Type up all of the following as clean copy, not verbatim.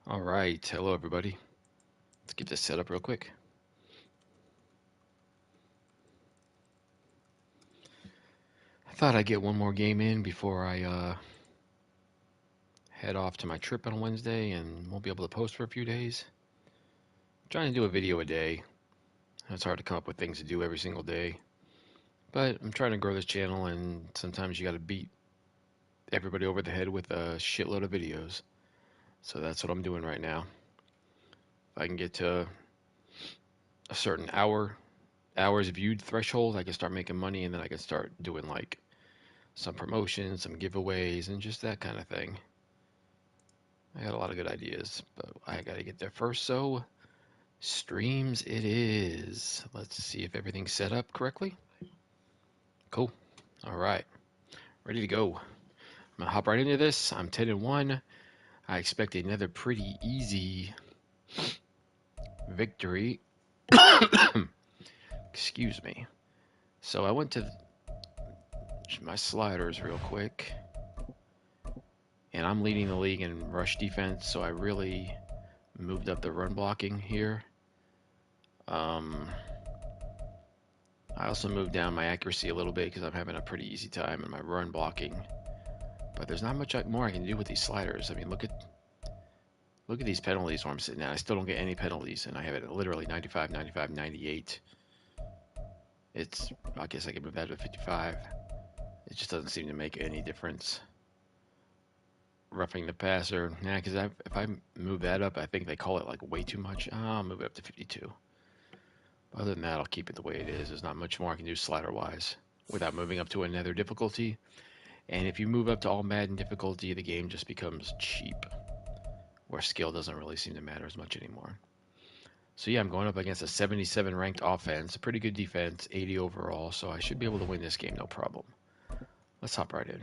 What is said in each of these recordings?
All right, hello everybody. Let's get this set up real quick. I thought I'd get one more game in before I head off to my trip on Wednesday and won't be able to post for a few days. I'm trying to do a video a day. It's hard to come up with things to do every single day. But I'm trying to grow this channel, and sometimes you got to beat everybody over the head with a shitload of videos. So that's what I'm doing right now. If I can get to a certain hours viewed threshold, I can start making money, and then I can start doing like some promotions, some giveaways, and just that kind of thing. I got a lot of good ideas, but I gotta get there first, so streams it is. Let's see if everything's set up correctly. Cool. All right. Ready to go. I'm gonna hop right into this. I'm 10-1. I expect another pretty easy victory. Excuse me. So I went to my sliders real quick, and I'm leading the league in rush defense, so I really moved up the run blocking here. I also moved down my accuracy a little bit because I'm having a pretty easy time in my run blocking. But there's not much more I can do with these sliders. I mean, look at these penalties where I'm sitting at. I still don't get any penalties, and I have it literally 95, 95, 98. I guess I could move that to 55. It just doesn't seem to make any difference. Roughing the passer, because if I move that up, I think they call it like way too much. I'll move it up to 52. Other than that, I'll keep it the way it is. There's not much more I can do slider-wise without moving up to another difficulty. And if you move up to all Madden difficulty, the game just becomes cheap, where skill doesn't really seem to matter as much anymore. So yeah, I'm going up against a 77 ranked offense, a pretty good defense, 80 overall, so I should be able to win this game no problem. Let's hop right in.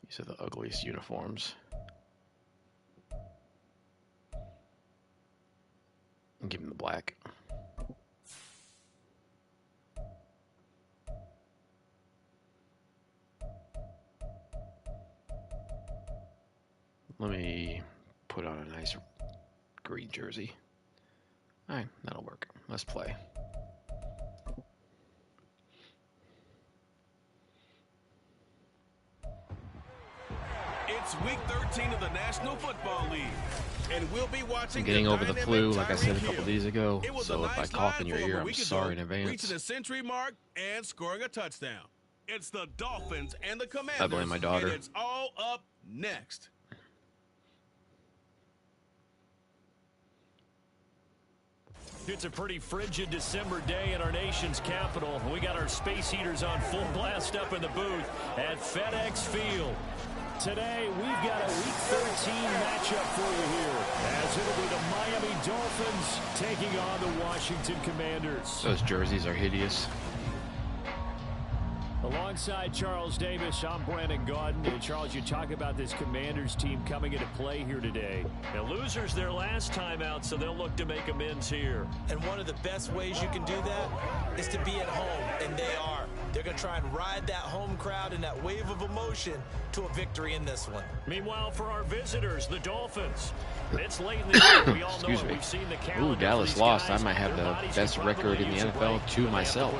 These are the ugliest uniforms. And give him the black. Let me put on a nice green jersey. Alright, that'll work. Let's play. It's week 13 of the National Football League, and we'll be watching. I'm getting over the flu, like I said a couple days ago. So if I cough in your ear, I'm sorry in advance. Reaching the century mark and scoring a touchdown. It's the Dolphins and the Commanders. I blame my daughter. And it's all up next. It's a pretty frigid December day in our nation's capital. We got our space heaters on full blast up in the booth at FedEx Field. Today, we've got a Week 13 matchup for you here, as it'll be the Miami Dolphins taking on the Washington Commanders. Those jerseys are hideous. Alongside Charles Davis, I'm Brandon Gaudin. And Charles, you talk about this Commanders team coming into play here today. The losers their last time out, so they'll look to make amends here. And one of the best ways you can do that is to be at home, and they are. They're going to try and ride that home crowd and that wave of emotion to a victory in this one. Meanwhile, for our visitors, the Dolphins, it's late in the year. We all know it. We've seen the calendar. Ooh, Dallas lost. I might have the best record in the NFL to myself.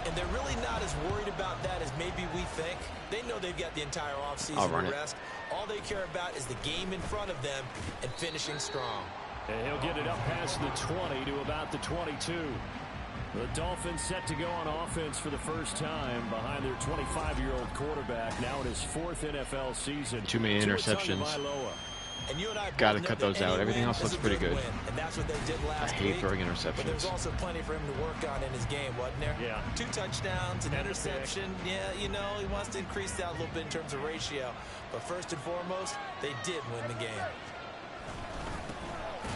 And they're really not as worried about that as maybe we think. They know they've got the entire offseason to rest. All they care about is the game in front of them and finishing strong. And he'll get it up past the 20 to about the 22. The Dolphins set to go on offense for the first time behind their 25-year-old quarterback, now in his fourth NFL season. Too many interceptions. And you and I got to cut those out. Everything else looks pretty good. And that's what they did last I hate week. throwing interceptions. But there's also plenty for him to work on in his game, wasn't there? Yeah. 2 touchdowns, an interception. Yeah, you know, he wants to increase that a little bit in terms of ratio. But first and foremost, they did win the game.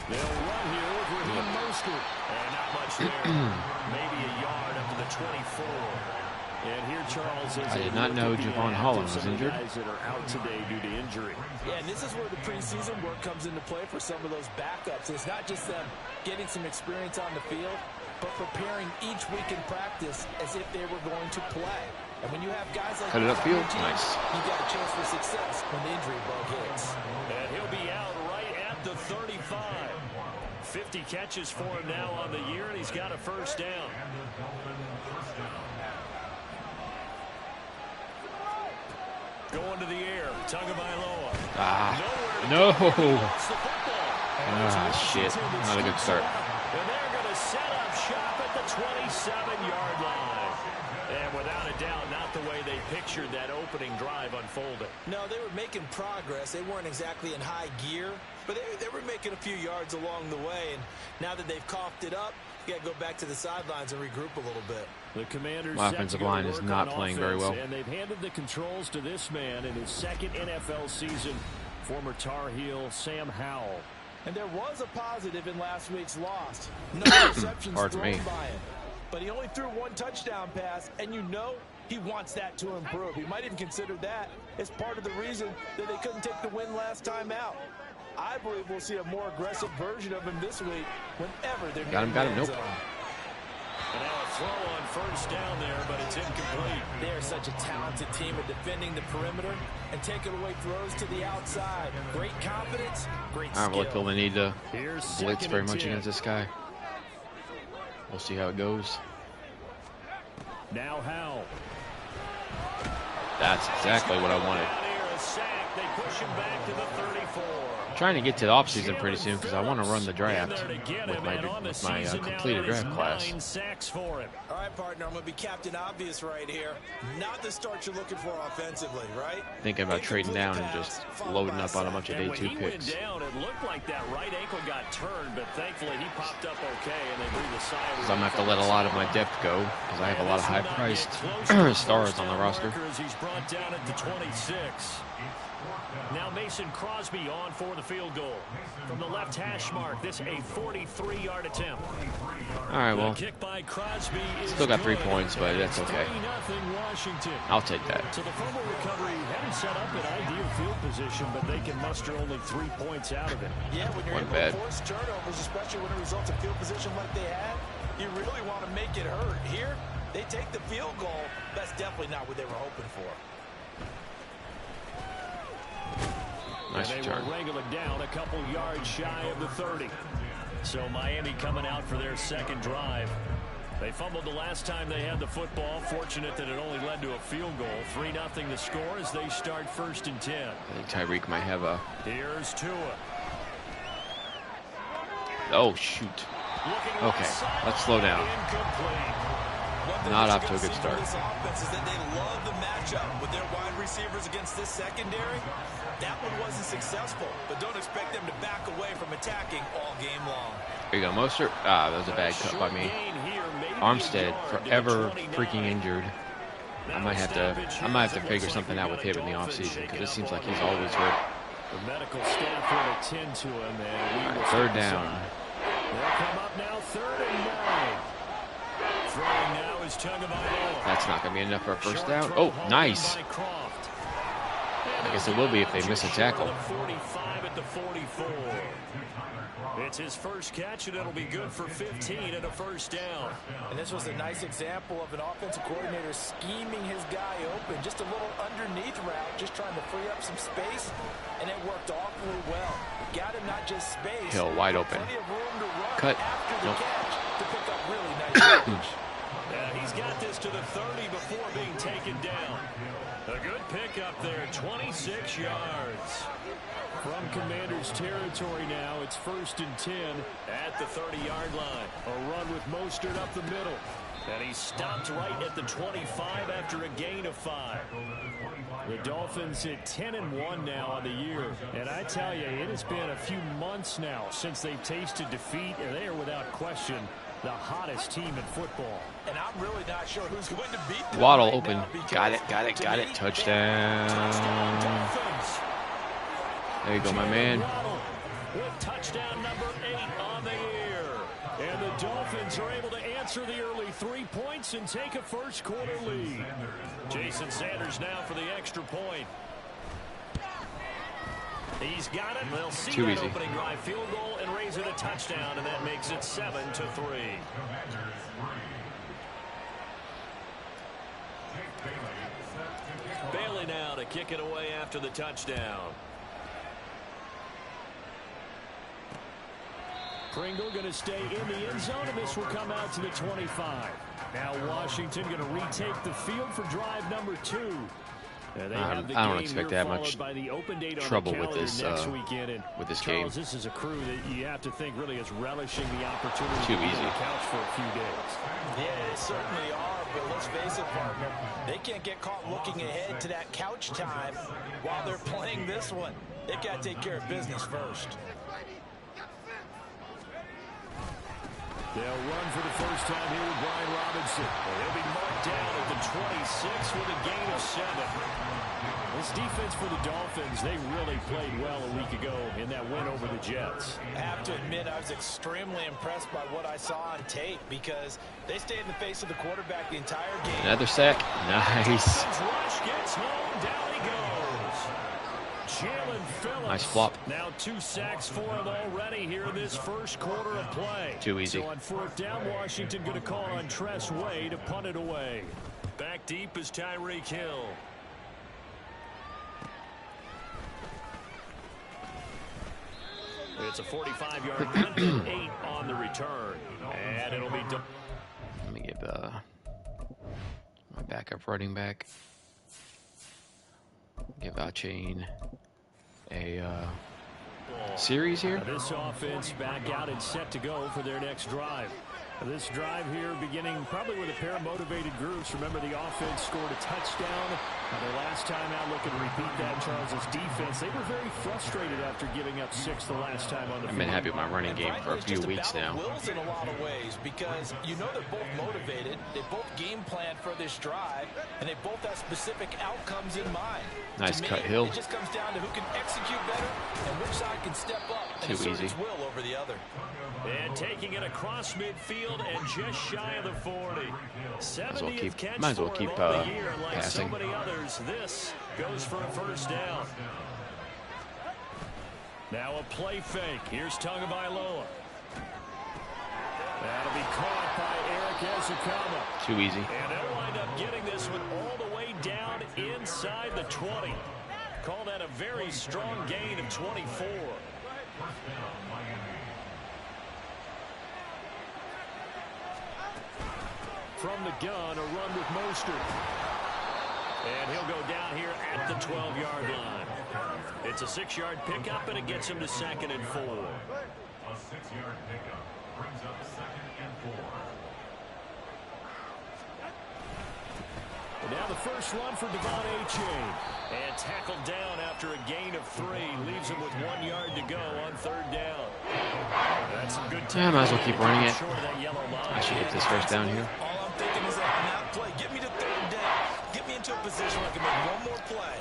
They'll run here with Raheem Mostert. And not much there. Maybe a yard up to the 24. And here, Charles, I did not know Javon Holland was injured. Guys that are out today due to injury. Yeah, and this is where the preseason work comes into play for some of those backups. It's not just them getting some experience on the field. but preparing each week in practice as if they were going to play. And when you have guys like cut it upfield, nice. You got a chance for success when the injury bug hits. And he'll be out right at the 35. 50 catches for him now on the year, and he's got a first down. Going to the air, Tagovailoa. No. Shit. Not a good start. And they're going to set up shop at the 27-yard line. And without a doubt, not the way they pictured that opening drive unfolding. No, they were making progress. They weren't exactly in high gear, but they were making a few yards along the way. And now that they've coughed it up, you got to go back to the sidelines and regroup a little bit. The Commanders' offensive line is not playing very well. And they've handed the controls to this man in his second NFL season, former Tar Heel Sam Howell. And there was a positive in last week's loss. No interceptions thrown by him. But he only threw one touchdown pass, and you know he wants that to improve. He might even consider that as part of the reason that they couldn't take the win last time out. I believe we'll see a more aggressive version of him this week whenever they're got him, nope. And now a throw on first down there, but it's incomplete. They're such a talented team at defending the perimeter and taking away throws to the outside. Great confidence, great skill. I don't really feel the need to blitz very much against this guy. We'll see how it goes. Now Howell. That's exactly what I wanted. They push him back to the 34. I'm trying to get to the offseason pretty soon because I want to run the draft with my completed draft class. All right, partner, I'm going to be Captain Obvious right here. Not the start you're looking for offensively, right? Thinking about trading down and just loading up on a bunch of day 2 picks. Down, it looked like that right ankle got turned, but thankfully he popped up okay, and they breathed a sigh of relief. I'm going to have to let a lot of my depth go because I have a lot of high-priced stars on the roster. He's brought down at the 26. Now Mason Crosby on for the field goal. From the left hash mark, this a 43-yard attempt. All right, well, kick by Crosby still got 3 points, but that's okay. I'll take that. So the fumble recovery hadn't set up an ideal field position, but they can muster only 3 points out of it. Yeah, when you're able to force turnovers, especially when it results in field position like they had, you really want to make it hurt. Here, they take the field goal. That's definitely not what they were hoping for. Nice and they return. will wrangle it down a couple yards shy of the 30. So Miami coming out for their second drive. They fumbled the last time they had the football. Fortunate that it only led to a field goal. 3-0 the score as they start 1st and 10. I think Tyreek might have a... Here's Tua. Oh, shoot. Okay, let's slow down. Not off to a good start. This offense is that they love the matchup with their wide receivers against this secondary. That one wasn't successful, but don't expect them to back away from attacking all game long. Here you go, Mostert. That was a bad cut by me. Armstead, forever freaking injured. I might have to figure something out with him in the offseason because it seems like he's always hurt. The medical staff will attend to him. And right, 3rd down. They'll come up now 3rd and 9. Throwing now is Tagovailoa. That's not going to be enough for a first down. Oh, nice. I guess it will be if they miss a tackle. 45 at the 44. It's his first catch, and it'll be good for 15 and a first down. And this was a nice example of an offensive coordinator scheming his guy open. Just a little underneath route, just trying to free up some space, and it worked awfully well. Got him not just space. Hill wide open. Plenty of room to run cut. After the Nope. catch to pick up really nice coverage. Yeah, he's got this to the 30 before being taken down. A good pickup there, 26 yards. From Commanders territory now, it's 1st and 10 at the 30-yard line. A run with Mostert up the middle. And he stopped right at the 25 after a gain of 5. The Dolphins at 10-1 now on the year. And I tell you, it has been a few months now since they've tasted defeat, and they are without question the hottest team in football. And I'm really not sure who's going to beat them. Waddle open. Got it. Touchdown. There you go, my man. With touchdown number 8 on the year. And the Dolphins are able to answer the early 3 points and take a first quarter lead. Jason Sanders now for the extra point. He's got it. They'll see Too that easy. opening drive field goal and raise it a touchdown, and that makes it 7-3. Bailey now to kick it away after the touchdown. Pringle going to stay in the end zone, and this will come out to the 25. Now Washington going to retake the field for drive number 2. I don't expect to have much trouble with this game. This is a crew that you have to think really is relishing the opportunity Too to be easy. on the couch for a few days. Yeah, they certainly are, but let's face it, partner. They can't get caught looking ahead to that couch time while they're playing this one. They've got to take care of business first. They'll run for the first time here with Brian Robinson. He'll be marked down at the 26 with a gain of 7. This defense for the Dolphins, they really played well a week ago in that win over the Jets. I have to admit, I was extremely impressed by what I saw on tape because they stayed in the face of the quarterback the entire game. Another sack. Nice. Rush gets home. Down he goes. Jalen Phillips. Nice flop. Now 2 sacks for him already here in this first quarter of play. Too easy. So on 4th down, Washington going to call on Tress Way to punt it away. Back deep is Tyreek Hill. It's a 45-yard punt and 8 on the return. And it'll be done. Let me give my backup running back. Give Chain a series here. This offense back out and set to go for their next drive. This drive here beginning probably with a pair of motivated groups. Remember, the offense scored a touchdown. Their last time out looking to repeat that. Charles's defense, they were very frustrated after giving up 6 the last time on the field. I've been happy with my running game for a few weeks now. Wills in a lot of ways because you know they're both motivated. They both game plan for this drive, and they both have specific outcomes in mind. Nice To me, cut, Hill. It just comes down to who can execute better and which side can step up and Too assert easy. its will over the other. And taking it across midfield and just shy of the 40. Might as well keep Like passing. so many others, this goes for a first down. Now a play fake. Here's Tagovailoa. That'll be caught by Eric Ezekama. Too easy. And they'll wind up getting this one all the way down inside the 20. Call that a very strong gain of 24. From the gun, a run with Mostert. And he'll go down here at the 12-yard line. It's a 6-yard pickup, and it gets him to 2nd and 4. A 6-yard pickup brings up 2nd and 4. Now the first run for Devon Achane. And tackled down after a gain of 3. Leaves him with 1 yard to go on 3rd down. That's some good Yeah, I might as well keep running it. Short of that yellow line. I should get this first down here. All I'm thinking is that on that play, get me to 3rd down. Get me into a position where I can make one more play.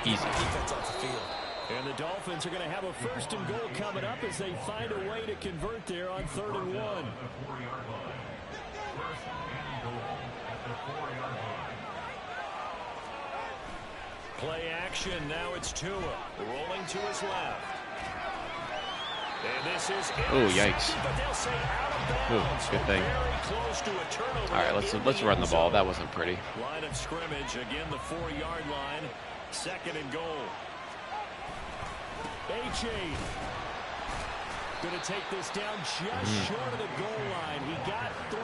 Easy. Defense off the field. And the Dolphins are going to have a 1st and goal coming up as they find a way to convert there on 3rd and 1. 4-yard line. 1st and goal at the 4-yard line. Play action. Now it's Tua rolling to his left. And this is Oh, yikes. but they'll say out of bounds. Ooh, good thing. Very close to a turnover. All right, let's run the ball. That wasn't pretty. Line of scrimmage again, the 4-yard line. 2nd and goal. Achane going to take this down just short of the goal line. He got 3,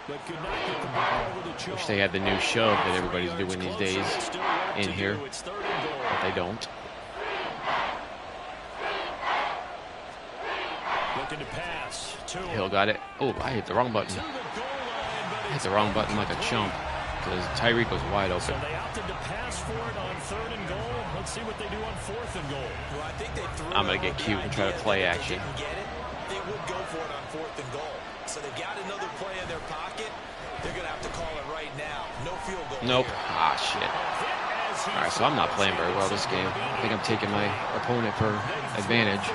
but could not get the ball over the chalk. Wish they had the new shove that everybody's doing these days in here, It's 3rd and goal. but they don't. Looking to pass. Hill got it. Oh, I hit the wrong button. I hit the wrong button like a chump because Tyreek was wide So open. they opted to pass for it on 3rd and goal. Let's see what they do on 4th and goal. Well, I think they threw I'm gonna out get the cute and try to idea play that if action. They didn't get it, they would go for it on 4th and goal. So they've got another play in their pocket. They're going to have to call it right now. No field goal. Nope. Here. Ah, shit. All right, so I'm not playing very well this game. I think I'm taking my opponent for advantage.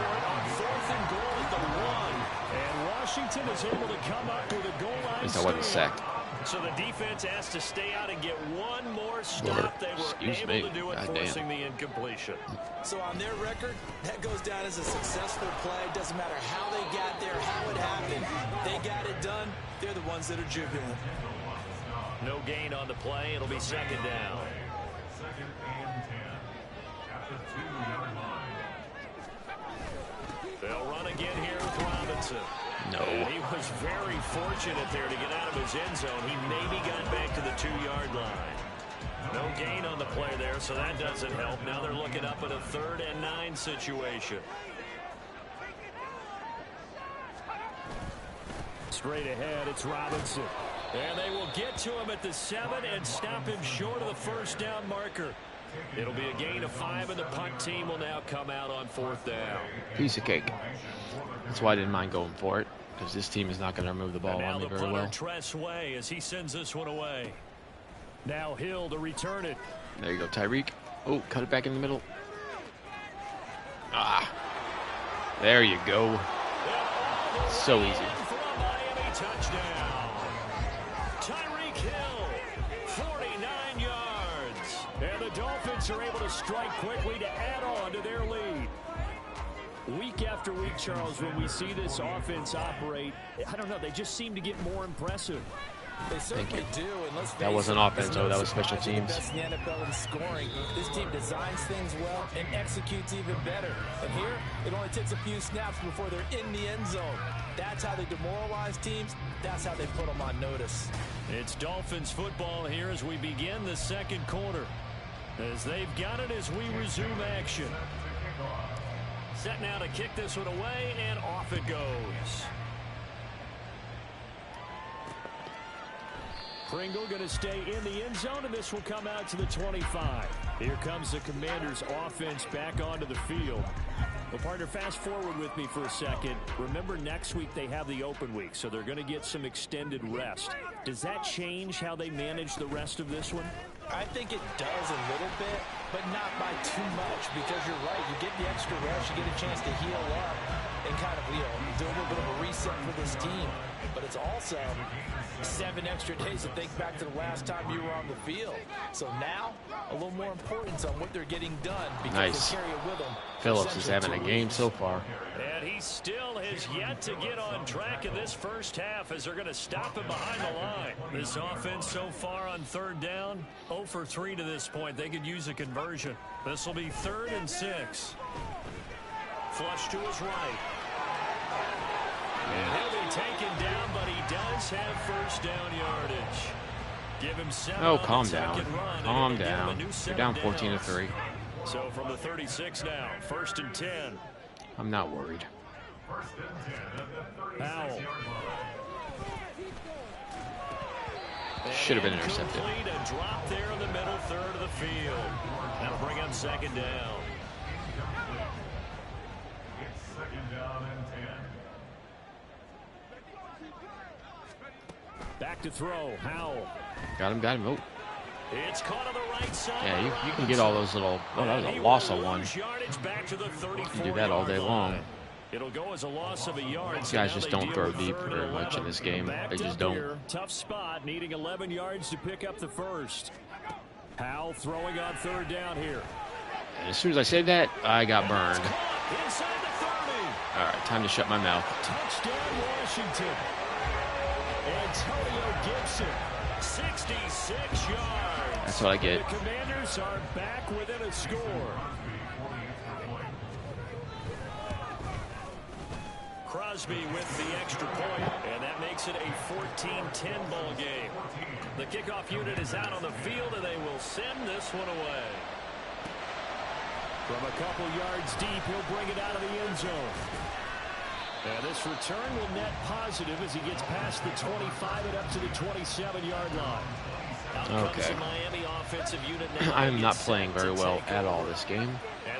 Washington is able to come up with a goal line. At least I wasn't sacked. So the defense has to stay out and get one more first stop, they were able to do it, forcing the incompletion. So on their record, that goes down as a successful play. It doesn't matter how they got there, how it happened. They got it done. They're the ones that are jubilant. No gain on the play. It'll be second down. 2nd and 10 at the 2-yard line. They'll run again here with Robinson. No. And he was very fortunate there to get out of his end zone. He maybe got back to the 2-yard line. No gain on the play there, so that doesn't help. Now they're looking up at a 3rd and 9 situation. Straight ahead, it's Robinson. And they will get to him at the 7 and stop him short of the first down marker. It'll be a gain of 5, and the punt team will now come out on 4th down. Piece of cake. That's why I didn't mind going for it, because this team is not going to remove the ball on me very well. Tress Way as he sends this one away. Now Hill to return it. There you go, Tyreek. Oh, cut it back in the middle. Ah, there you go. So easy. For a Miami touchdown. Tyreek Hill, 49 yards. And the Dolphins are able to strike quickly to add on to their lead. Week after week, Charles, when we see this offense operate, I don't know, they just seem to get more impressive. They certainly do, and let's face That wasn't it, offense, it's though. no That was special surprise they're the teams. best in the NFL in scoring. This team designs things well and executes even better. And here, it only takes a few snaps before they're in the end zone. That's how they demoralize teams. That's how they put them on notice. It's Dolphins football here as we begin the second quarter. As they've got it as we resume action. Set now to kick this one away, and off it goes. Pringle going to stay in the end zone, and this will come out to the 25. Here comes the Commanders' offense back onto the field. Well, partner, fast forward with me for a second. Remember, next week they have the open week, so they're going to get some extended rest. Does that change how they manage the rest of this one? I think it does a little bit, but not by too much, because you're right. You get the extra rest, you get a chance to heal up and kind of, do a little bit of a reset for this team. But it's also 7 extra days to think back to the last time you were on the field. So now, a little more importance on what they're getting done, because Nice. they carry it with them. Phillips is having a game so far. And he still has yet to get on track in this first half as they're going to stop him behind the line. This offense so far on 3rd down, 0 for 3 to this point. They could use a conversion. This will be 3rd and 6. Flush to his right. And he'll be taken down, but he does have first down yardage. Give him 7 Oh, on the calm down. second run, and Calm it'll give him a down. new You're 7 down 14 to downs. 3. So from the 36 now, 1st and 10. I'm not worried. 1st and 10 at the Powell. 36-yard line. Should have been intercepted. Complete, a drop there in the middle third of the field. That'll bring up 2nd down. It's 2nd down and 10. Back to throw, Howell. Got him. Oh, It's caught on the right side. yeah, you can get all those little. Oh, that was a loss of 1. Yardage back to the 34 You do that all day long. It'll go as a loss of a yard. These guys just don't throw deep very much in this game. They just don't. Tough spot, needing 11 yards to pick up the first. Howell throwing on 3rd down here. And as soon as I said that, I got burned. Inside the 30. All right, time to shut my mouth. Touchdown, Washington. Antonio Gibson, 66 yards. That's what I get. The Commanders are back within a score. Crosby with the extra point, and that makes it a 14-10 ball game. The kickoff unit is out on the field, and they will send this one away. From a couple yards deep, he'll bring it out of the end zone. And this return will net positive as he gets past the 25 and up to the 27-yard line. Okay. Miami offensive unit now. I'm not playing very well at all this game.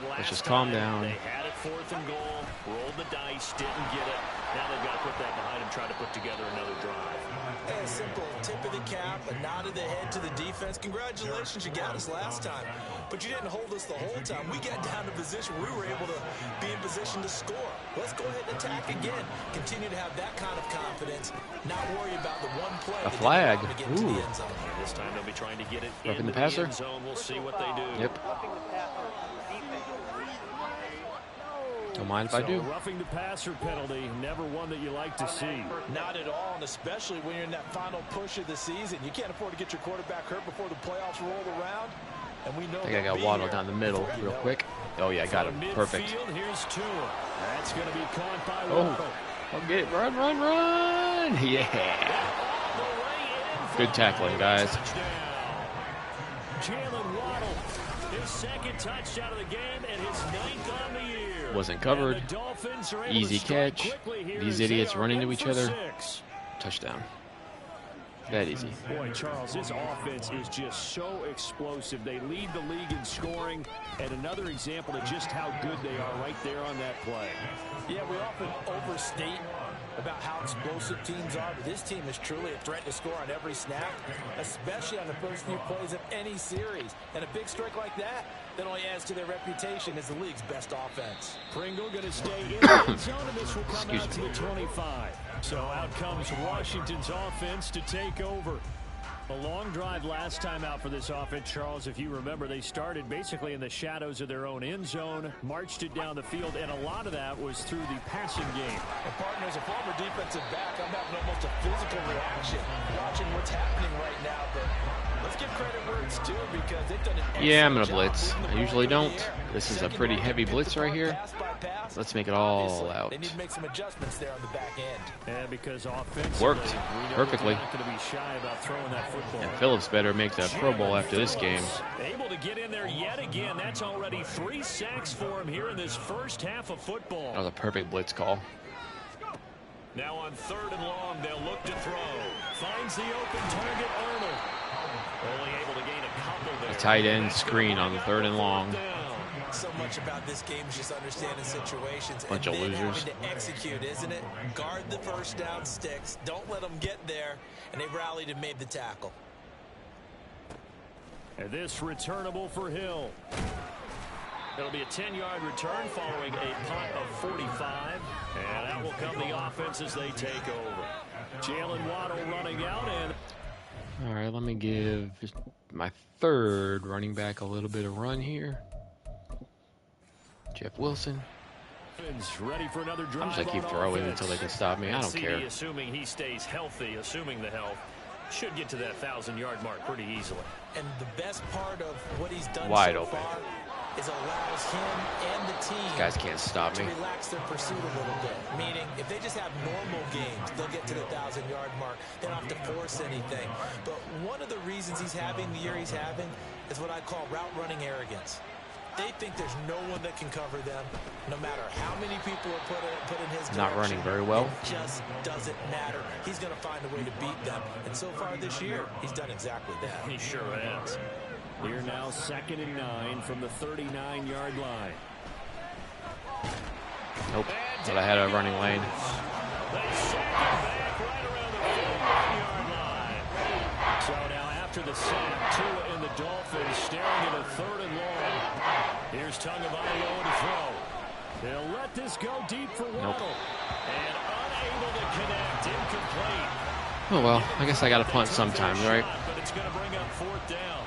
Let's just calm down. They had it 4th and goal, rolled the dice, didn't get it. Now they've got to put that behind and try to put together another drive. A simple tip of the cap, a nod of the head to the defense. Congratulations, you got us last time. But you didn't hold us the whole time. We got down to position where we were able to be in position to score. Let's go ahead and attack again. Continue to have that kind of confidence. Not worry about the one play. A flag. Ooh. This time they'll be trying to get it Roughing into the passer. end zone. We'll see what they do. Yep. Don't mind if I do. Roughing the passer penalty, never one that you like to see. Not at all, and especially when you're in that final push of the season. You can't afford to get your quarterback hurt before the playoffs roll around. And we know I think I got Waddle down the middle real quick. Oh, yeah, I got him. Perfect. Here's Tua. That's going to be caught by Oh, I'll get it. Run, run, run. Yeah. Good tackling, guys. Jalen Waddle, his second touchdown of the game and his 9th on the year. Wasn't covered. Easy catch. These idiots run into each other. Touchdown. That easy. Boy, Charles, this offense is just so explosive. They lead the league in scoring, and another example of just how good they are right there on that play. Yeah, we often overstate about how explosive teams are, but this team is truly a threat to score on every snap, especially on the first few plays of any series. And a big strike like that only adds to their reputation as the league's best offense. Pringle going to stay in the end zone, and this will come out to the 25. So out comes Washington's offense to take over. A long drive last time out for this offense, Charles. If you remember, they started basically in the shadows of their own end zone, marched it down the field, and a lot of that was through the passing game. And partner, as a former defensive back, I'm having almost a physical reaction watching what's happening right now. But let's give credit where it's due because they've done an excellent Yeah, I'm going to job blitz. moving the I ball usually through the don't. air. This is a pretty heavy blitz right here. Let's make it all out. They need to make some adjustments there on the back end. And because offensively, Worked perfectly. not going to be shy about throwing that football. And Phillips better make that Pro Bowl after this game. Able to get in there yet again. That's already 3 sacks for him here in this first half of football. That was a perfect blitz call. Now on 3rd and long, they'll look to throw. Finds the open target, Arnold. Only able to gain a couple there. A tight end screen on the 3rd and long. So much about this game is just understanding situations. Bunch of losers. Having to execute, isn't it? Guard the first down sticks. Don't let them get there. And they rallied and made the tackle. And this returnable for Hill. It'll be a 10-yard return following a punt of 45. And that will come the offense as they take over. Jalen Waddle running out. And All right, let me give my 3rd running back a little bit of run here. Jeff Wilson. ready for another drive. I'm just going to keep throwing until they can stop me. I don't care. Assuming he stays healthy, assuming the health, should get to that 1,000-yard mark pretty easily. And the best part of what he's done Wide so open. far is allows him and the team These guys can't stop to me. relax their pursuit a little bit. Meaning, if they just have normal games, they'll get to the 1,000-yard mark. They don't have to force anything. But one of the reasons he's having the year he's having is what I call route running arrogance. They think there's no one that can cover them, no matter how many people are put in his direction. Not running very well. It just doesn't matter. He's going to find a way to beat them. And so far this year, he's done exactly that. He sure has. Here now, 2nd and 9 from the 39-yard line. Nope, but I had a running lane. They sack him back right around the 41-yard line. So now after the sack, Tua and the Dolphins staring at a 3rd and long. Here's Tagovailoa to throw. They'll let this go deep for Waddle. And unable to connect, incomplete. Oh well, I guess I got to punt sometimes, right? But it's going to bring up 4th down.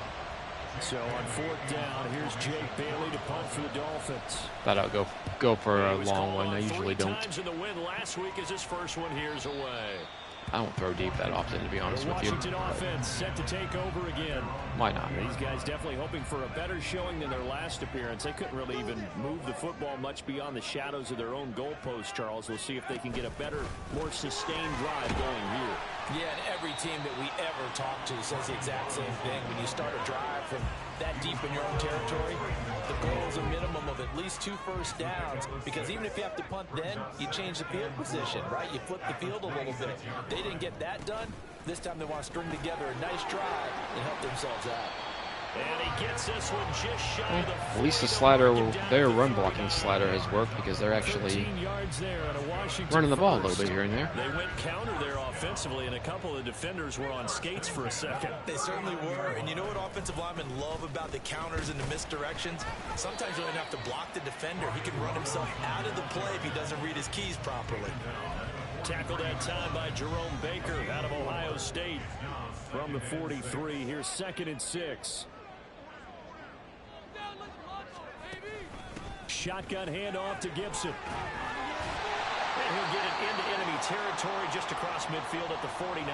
So on 4th down, here's Jake Bailey to punt for the Dolphins. Thought I'd go for a long one. I usually 3 don't. times in the win last week as his first one here's away. I don't throw deep that often, to be honest The with you. Washington offense set to take over again. Why not? These guys definitely hoping for a better showing than their last appearance. They couldn't really even move the football much beyond the shadows of their own goalpost, Charles. We'll see if they can get a better, more sustained drive going here. Yeah, and every team that we ever talk to says the exact same thing. When you start a drive from that deep in your own territory, the goal is a minimum of at least 2 first downs, because even if you have to punt then, you change the field position, right? You flip the field a little bit. They didn't get that done. This time they want to string together a nice drive and help themselves out. And he gets this one just shy of the 40. At least the slider, their run blocking slider has worked because they're actually running the ball a little bit here and there. They went counter there offensively, and a couple of defenders were on skates for a second. They certainly were, and you know what offensive linemen love about the counters and the misdirections? Sometimes you don't have to block the defender. He can run himself out of the play if he doesn't read his keys properly. Tackled that time by Jerome Baker out of Ohio State. From the 43, here's 2nd and 6. Shotgun handoff to Gibson. And he'll get it into enemy territory just across midfield at the 49.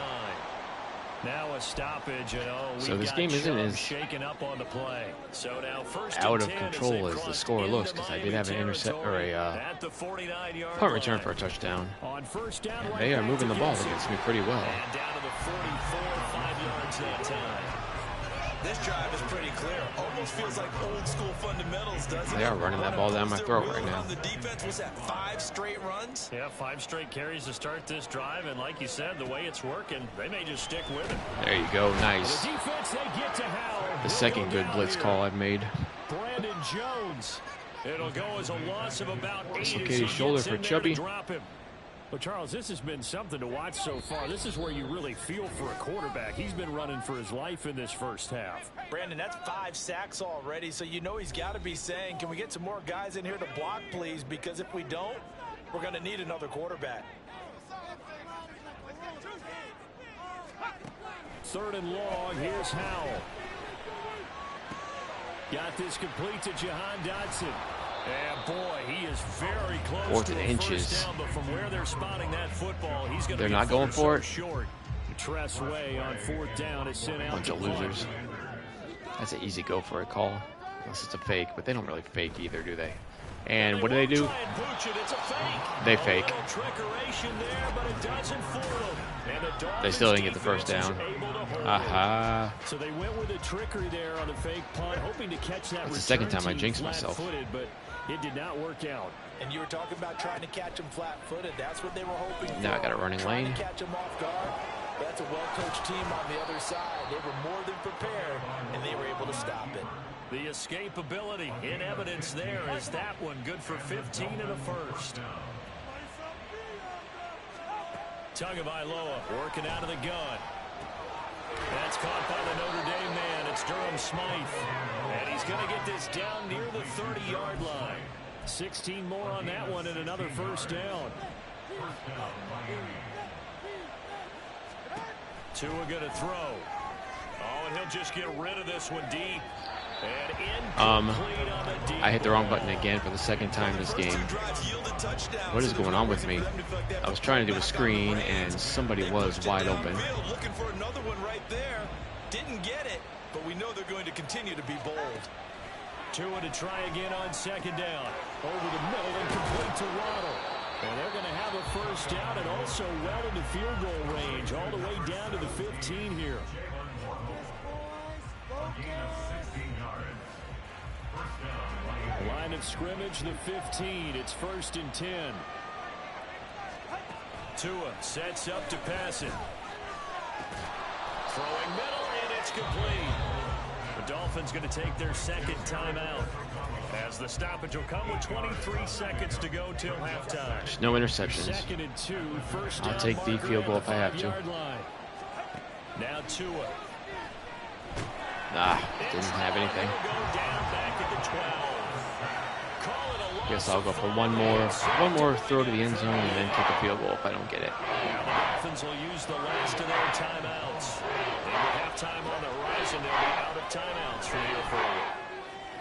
Now a stoppage, and so this game isn't as shaken up on the play. So now first out of control as the score looks, because I did have an intercept or a punt return for a touchdown. On first down, They are moving the ball against me pretty well. And down to the 44, 5 yards that time. This drive is pretty clear. Almost feels like old school fundamentals, doesn't it? They are running that ball down my throat right now. The defense was at 5 straight runs. Yeah, 5 straight carries to start this drive, and like you said, the way it's working, they may just stick with it. There you go, nice. The defense, they get to Howell. The second good blitz call I've made. Brandon Jones. It'll go as a loss of about 8. Dislocated shoulder for Chubby. Well, Charles, this has been something to watch so far. This is where you really feel for a quarterback. He's been running for his life in this first half. Brandon, that's 5 sacks already, so you know he's got to be saying, can we get some more guys in here to block, please? Because if we don't, we're going to need another quarterback. 3rd and long. Here's Howell. Got this complete to Jahan Dotson. And boy, he is very close to a first down, but from where they're spotting that football, he's going to They're not going for it. Short. Tressway on 4th down is sent out. Bunch of losers. That's an easy go for a call, unless it's a fake, but they don't really fake either, do they? And what do? They fake. They still didn't get the first down. Aha. So they went with a trickery there on the fake punt, hoping to catch that. That's the second time I jinxed myself. But it did not work out. And you were talking about trying to catch him flat-footed. That's what they were hoping for. Now I got a running lane. To catch him off guard. That's a well-coached team on the other side. They were more than prepared, and they were able to stop it. The escapability in evidence there is that one good for 15 and a first. Tagovailoa working out of the gun. That's caught by the Notre Dame man. It's Durham Smythe. And he's going to get this down near the 30-yard line. 16 more on that one and another first down. Tua going to throw. Oh, and he'll just get rid of this one deep. I hit the wrong button again for the second time this game. What is going on with me? I was trying to do a screen and somebody was wide open. Looking for another one right there. Didn't get it, but we know they're going to continue to be bold. Tua to try again on 2nd down. Over the middle and complete to Waddle. And they're going to have a first down and also well into field goal range all the way down to the 15 here. Line of scrimmage, the 15. It's 1st and 10. Tua sets up to pass it. Throwing middle, and it's complete. The Dolphins going to take their 2nd timeout, as the stoppage will come with 23 seconds to go till halftime. There's no interceptions. 2nd and 2. First down. I'll take the field goal if I have to. Now Tua. Didn't have anything. Guess I'll go for one more throw to the end zone and then kick a field goal if I don't get it. Now the Dolphins will use the last of their timeouts. And with halftime on the horizon, they'll be out of timeouts from here forward.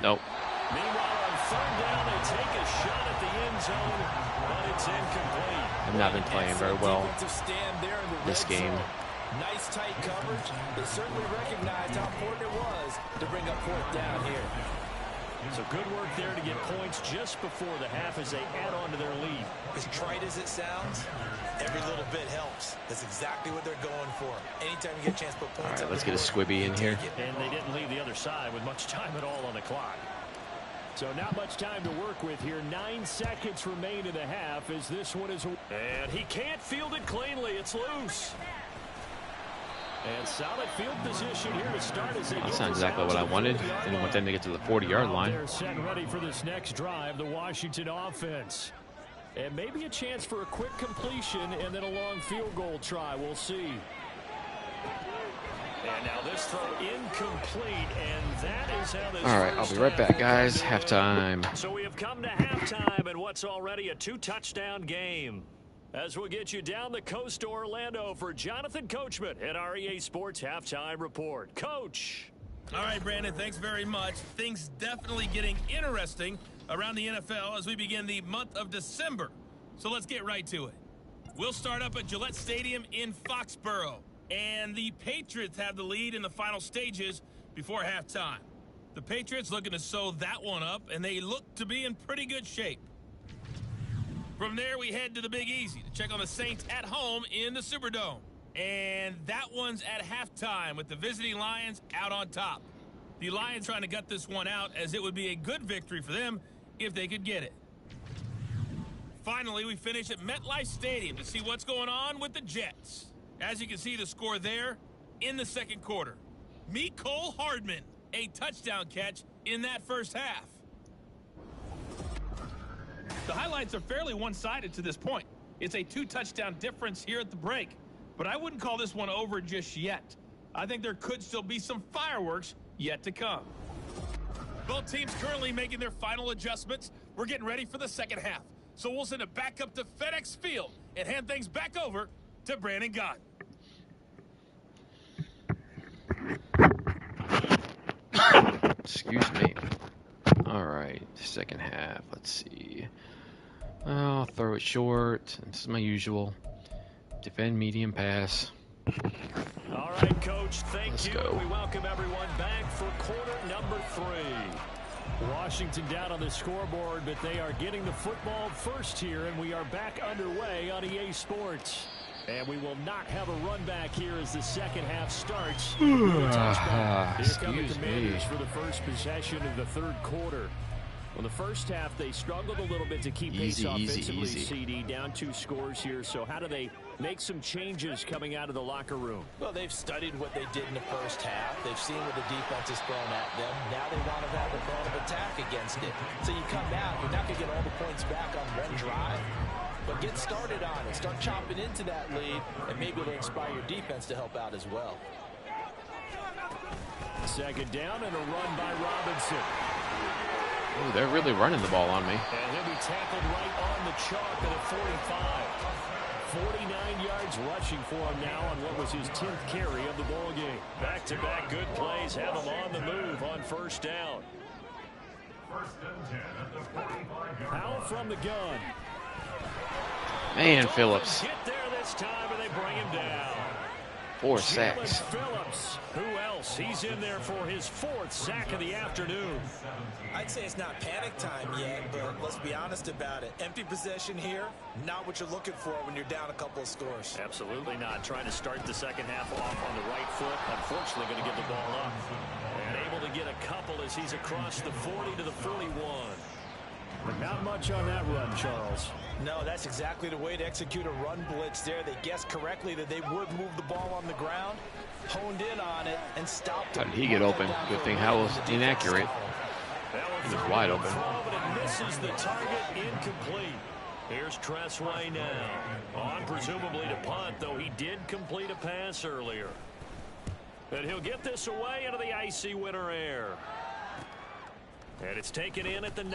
Nope. Meanwhile, on 3rd down, they take a shot at the end zone, but it's incomplete. I've not been playing very well this game. Nice tight coverage. They certainly recognized how important it was to bring up 4th down here. So good work there to get points just before the half as they add on to their lead. As trite as it sounds, every little bit helps. That's exactly what they're going for. Anytime you get a chance to put points. All right, let's get a squibby in here. And they didn't leave the other side with much time at all on the clock. So not much time to work with here. 9 seconds remain in the half as this one is. And he can't field it cleanly. It's loose. And solid field position here to start as they That's get not this exactly out what to I the wanted. 40-yard Didn't want line. them to get to the 40-yard line. They're set ready for this next drive, the Washington offense. And maybe a chance for a quick completion and then a long field goal try. We'll see. And now this throw incomplete, and that is how this All right, I'll be right back, guys. Halftime. So we have come to halftime in what's already a 2-touchdown game. As we'll get you down the coast to Orlando for Jonathan Coachman at our EA Sports Halftime Report. Coach. All right, Brandon, thanks very much. Things definitely getting interesting around the NFL as we begin the month of December. So let's get right to it. We'll start up at Gillette Stadium in Foxborough. And the Patriots have the lead in the final stages before halftime. The Patriots looking to sew that one up, and they look to be in pretty good shape. From there, we head to the Big Easy to check on the Saints at home in the Superdome. And that one's at halftime with the visiting Lions out on top. The Lions trying to gut this one out as it would be a good victory for them if they could get it. Finally, we finish at MetLife Stadium to see what's going on with the Jets. As you can see the score there in the second quarter. Mecole Hardman, a touchdown catch in that first half. The highlights are fairly one-sided to this point. It's a 2-touchdown difference here at the break. But I wouldn't call this one over just yet. I think there could still be some fireworks yet to come. Both teams currently making their final adjustments. We're getting ready for the second half. So we'll send it back up to FedEx Field and hand things back over to Brandon Gott. Excuse me. All right, second half. Let's see. I'll throw it short. This is my usual. Defend medium pass. All right, Coach, thank Let's you. go. We welcome everyone back for quarter number 3. Washington down on the scoreboard, but they are getting the football first here, and we are back underway on EA Sports. And we will not have a run back here as the second half starts. Here come the Excuse Commanders me. for the first possession of the third quarter. Well, the first half, they struggled a little bit to keep pace offensively, CD, down 2 scores here. So how do they make some changes coming out of the locker room? Well, they've studied what they did in the first half. They've seen what the defense has thrown at them. Now they want to have a plan of attack against it. So you come out, you're not going to get all the points back on one drive. But get started on it. Start chopping into that lead, and maybe it'll inspire your defense to help out as well. Second down and a run by Robinson. Oh, they're really running the ball on me. And he'll be tackled right on the chalk at a 45. 49 yards rushing for him now on what was his 10th carry of the ball game. Back-to-back good plays have him on the move on first down. First and 10 at the 45-yard Powell from the gun. Man, Phillips. Get there this time, and they bring him down. 4 Jalen sacks. Phillips. Who else? He's in there for his 4th sack of the afternoon. I'd say it's not panic time yet, but let's be honest about it. Empty possession here, not what you're looking for when you're down a couple of scores. Absolutely not. Trying to start the second half off on the right foot. Unfortunately, going to give the ball up. And able to get a couple as he's across the 40 to the 41. But not much on that run, Charles. No, that's exactly the way to execute a run blitz there. They guessed correctly that they would move the ball on the ground, honed in on it, and stopped How it. did he get open? Good thing Howell's inaccurate. He was wide open. But it misses the target, incomplete. Here's Tressway now. On presumably to punt, though he did complete a pass earlier. And he'll get this away into the icy winter air. And it's taken in at the 9.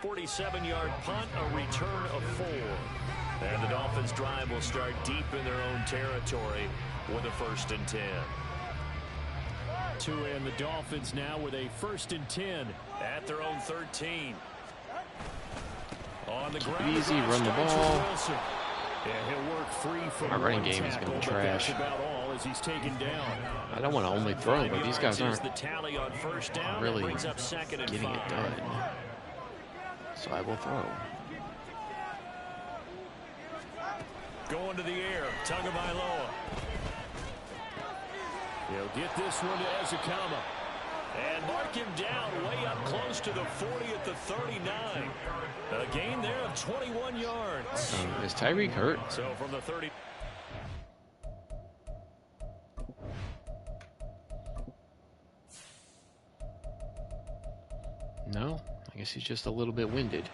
47-yard punt, a return of 4. And the Dolphins drive will start deep in their own territory with a 1st and 10. And the Dolphins now with a 1st and 10 at their own 13. On the ground, Easy, run the ball. Yeah, he'll work free from Our running one game is going to be tackle, but that's trash. about all as he's taken down. I don't want to only throw, but these guys aren't The tally on first down, really that brings up 2nd and getting 5. it done. So I will throw. Going to the air, Tagovailoa. He'll get this one to Ezekama. And mark him down way up close to the 40 at the 39. A gain there of 21 yards. Is Tyreek hurt? So from the 30. No, I guess he's just a little bit winded.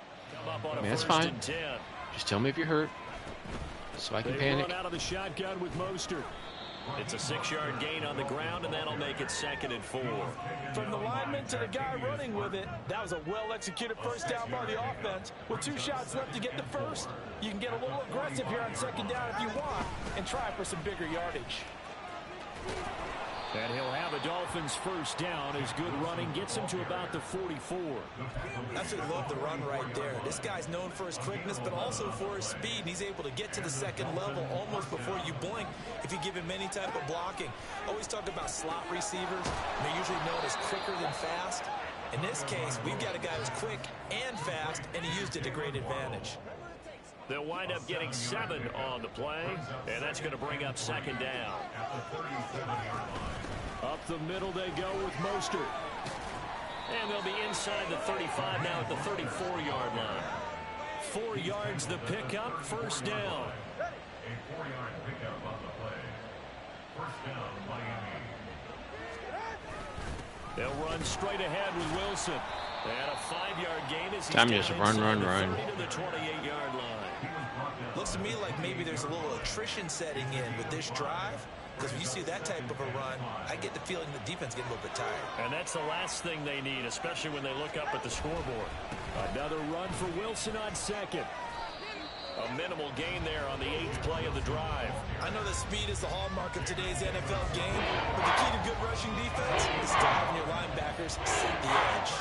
Up on I mean, a that's first fine. and 10. Just tell me if you're hurt, so I can They panic. run out of the shotgun with Mostert. It's a 6-yard gain on the ground, and that'll make it 2nd and 4. From the lineman to the guy running with it, that was a well-executed first down by the offense. With 2 shots left to get the first, you can get a little aggressive here on 2nd down if you want and try for some bigger yardage. And he'll have a Dolphins first down. His good running gets him to about the 44. Absolutely love the run right there. This guy's known for his quickness, but also for his speed. He's able to get to the 2nd level almost before you blink if you give him any type of blocking. Always talk about slot receivers. They're usually known as quicker than fast. In this case, we've got a guy who's quick and fast, and he used it to great advantage. They'll wind up getting 7 on the play, and that's going to bring up 2nd down. Up the middle they go with Mostert. And they'll be inside the 35 now at the 34-yard line. 4 yards the pickup, first down. A 4-yard pickup on the play. First down, Miami. They'll run straight ahead with Wilson. And a 5-yard gain as he's Time to down just run. to the 28-yard line. Looks to me like maybe there's a little attrition setting in with this drive. Because when you see that type of a run, I get the feeling the defense get a little bit tired. And that's the last thing they need, especially when they look up at the scoreboard. Another run for Wilson on 2nd. A minimal gain there on the 8th play of the drive. I know that speed is the hallmark of today's NFL game, but the key to good rushing defense is still having your linebackers set the edge.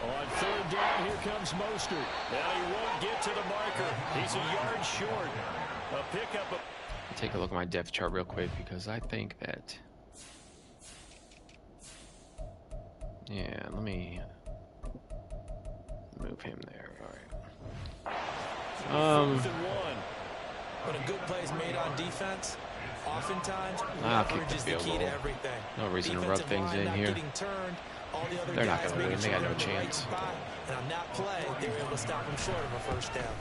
On 3rd down, here comes Mostert. Now he won't get to the marker. He's a yard short. A pickup. Take a look at my depth chart real quick because I think that. Yeah, let me move him there. All right. 4th and 1. When a good play is made on defense, oftentimes I'll kick leverage the is the field key goal. to everything. No reason to rub Defensive things line in not here. getting turned, all the other They're not guys gonna win. making They got sure no they're in the right chance. spot. And on that play, they were able to stop him short of a first down.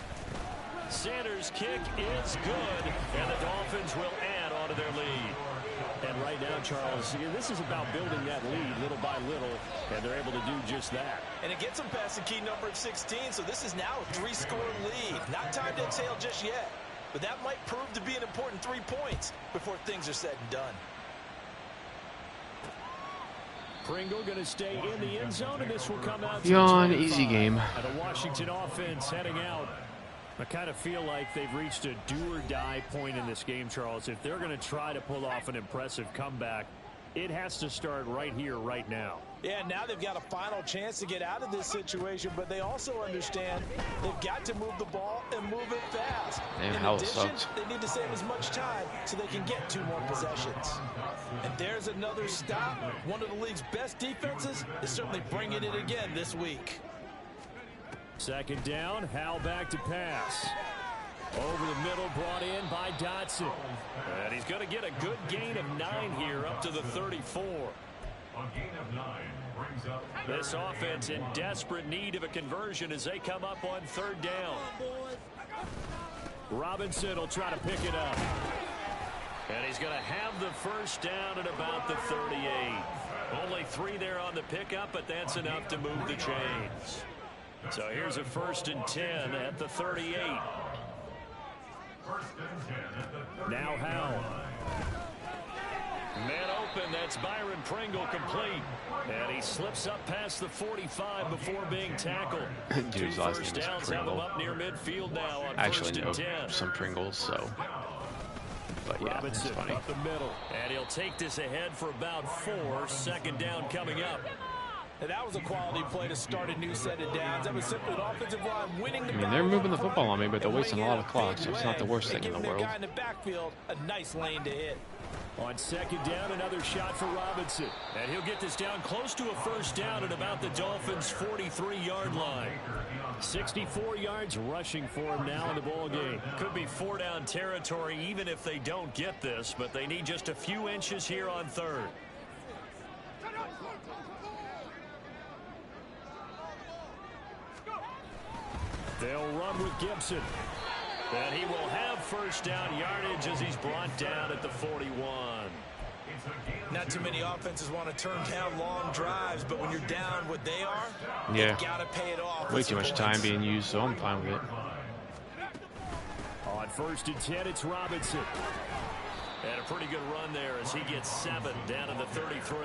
Sanders' kick is good, and the Dolphins will add on to their lead. And right now, Charles, this is about building that lead little by little, and they're able to do just that. And it gets them past the key number of 16, so this is now a 3-score lead. Not time to exhale just yet, but that might prove to be an important 3 points before things are said and done. Pringle going to stay in the end zone, and this will come out to Yawn, the 25. easy game. And the Washington offense heading out. I kind of feel like they've reached a do-or-die point in this game, Charles. If they're going to try to pull off an impressive comeback, it has to start right here, right now. Yeah, now they've got a final chance to get out of this situation, but they also understand they've got to move the ball and move it fast. Damn, In hell addition, sucks. they need to save as much time so they can get 2 more possessions. And there's another stop. One of the league's best defenses is certainly bringing it again this week. 2nd down, Howell back to pass. Over the middle, brought in by Dotson. And he's going to get a good gain of 9 here, up to the 34. A gain of 9 brings up This offense in desperate need of a conversion as they come up on 3rd down. Robinson will try to pick it up. And he's going to have the first down at about the 38. Only 3 there on the pickup, but that's enough to move the chains. So here's a 1st and 10 at the 38. 1st and 10 at the 38. Now Howell. Man open, that's Byron Pringle complete. And he slips up past the 45 before being tackled. Dude's 2 last first name is downs have him Pringle. up near midfield now on I actually 1st know and 10. some Pringles, so. But yeah, it's Robinson funny. up the middle. And he'll take this ahead for about 4. 2nd down coming up. And that was a quality play to start a new set of downs. That was simply an offensive line winning the I mean, they're moving the football on me, but they're wasting a lot of clock, so it's not the worst thing in the world. Guy in the backfield a nice lane to hit. On 2nd down, another shot for Robinson. And he'll get this down close to a first down at about the Dolphins' 43-yard line. 64 yards rushing for him now in the ball game. Could be 4-down territory even if they don't get this, but they need just a few inches here on 3rd. They'll run with Gibson. And he will have first down yardage as he's brought down at the 41. Not too many offenses want to turn down long drives, but when you're down what they are, yeah, you got to pay it off. way too much time being used, so I'm fine with it. On 1st and 10, it's Robinson. And a pretty good run there as he gets 7 down to the 33.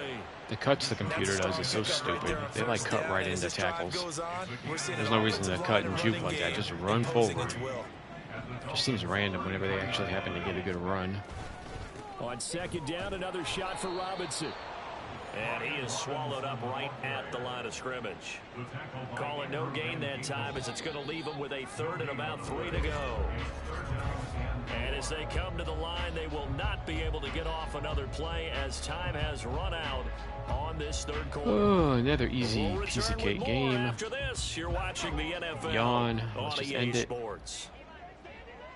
The cuts the computer does is so stupid. They like cut right into tackles. There's no reason to cut and juke like that. Just run forward. Just seems random whenever they actually happen to get a good run. On 2nd down, another shot for Robinson. And he is swallowed up right at the line of scrimmage. Call it no gain that time as it's going to leave him with a 3rd and about 3 to go. And as they come to the line, they will not be able to get off another play as time has run out on this 3rd quarter. Oh, another easy piece of cake game. After this, you're watching the NFL Yawn. on Let's just EA end it. Sports.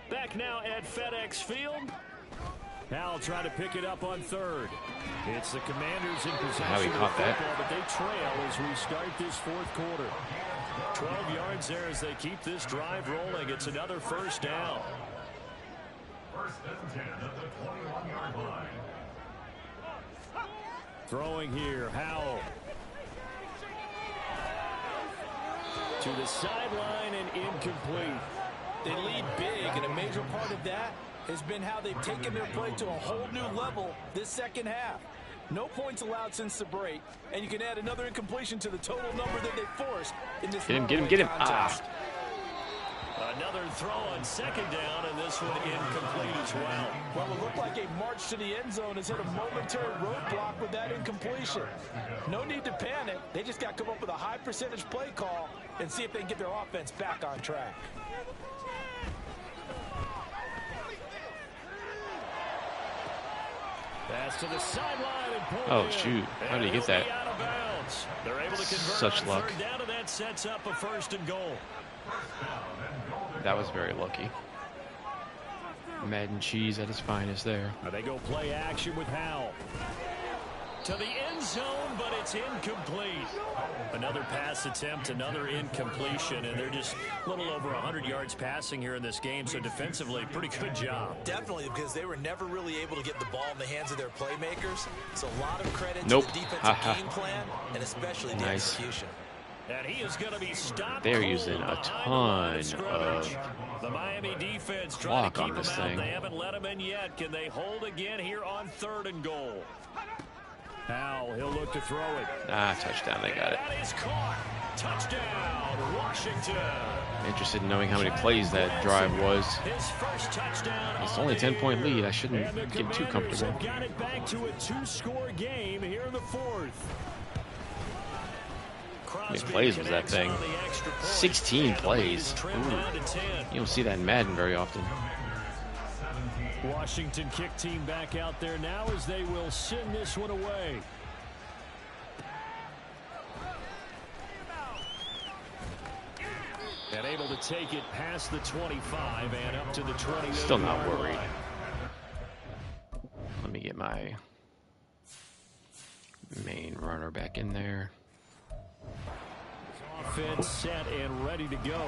Back now at FedEx Field. Now trying to pick it up on 3rd. It's the Commanders in possession How he of the caught that. football, but they trail as we start this 4th quarter. 12 yards there as they keep this drive rolling. It's another 1st down. 1st and 10 at the 21-yard line. Throwing here, Howell. To the sideline and incomplete. They lead big, and a major part of that has been how they've taken their play to a whole new level this 2nd half. No points allowed since the break, and you can add another incompletion to the total number that they forced in this Get him. contest. Another throw on 2nd down, and this one incomplete as well. Well, it looked like a march to the end zone has hit a momentary roadblock with that incompletion. No need to panic. They just got to come up with a high percentage play call and see if they can get their offense back on track. Pass to the sideline and pulled Oh, in. shoot. How did he get that? Out of bounds. They're able to convert Such on luck. 3rd down, and that sets up a 1st and goal. That was very lucky. Madden cheese at its finest there. Now they go play action with Howell. To the end zone, but it's incomplete. Another pass attempt, another incompletion, and they're just a little over 100 yards passing here in this game, so defensively, pretty good job. Definitely, because they were never really able to get the ball in the hands of their playmakers. So a lot of credit Nope. to the defensive game plan, and especially the Nice. execution. And he is going to be stopped. They're cold using a behind the ton line of scrimmage. of The Miami defense trying clock to keep on this him out. thing. They haven't let him in yet. Can they hold again here on 3rd and goal? Howell, he'll look to throw it. touchdown. They got it. That is caught. Touchdown, Washington. I'm interested in knowing how many plays that drive was. His first touchdown. It's only a 10-point lead. I shouldn't And the get too Commanders comfortable. have got it back to a 2-score game here in the 4th. How many plays was that thing? 16 plays. Ooh. You don't see that in Madden very often. Washington kick team back out there now as they will send this one away. And able to take it past the 25 and up to the 20. Still not worried. Let me get my main runner back in there. Offense set and ready to go.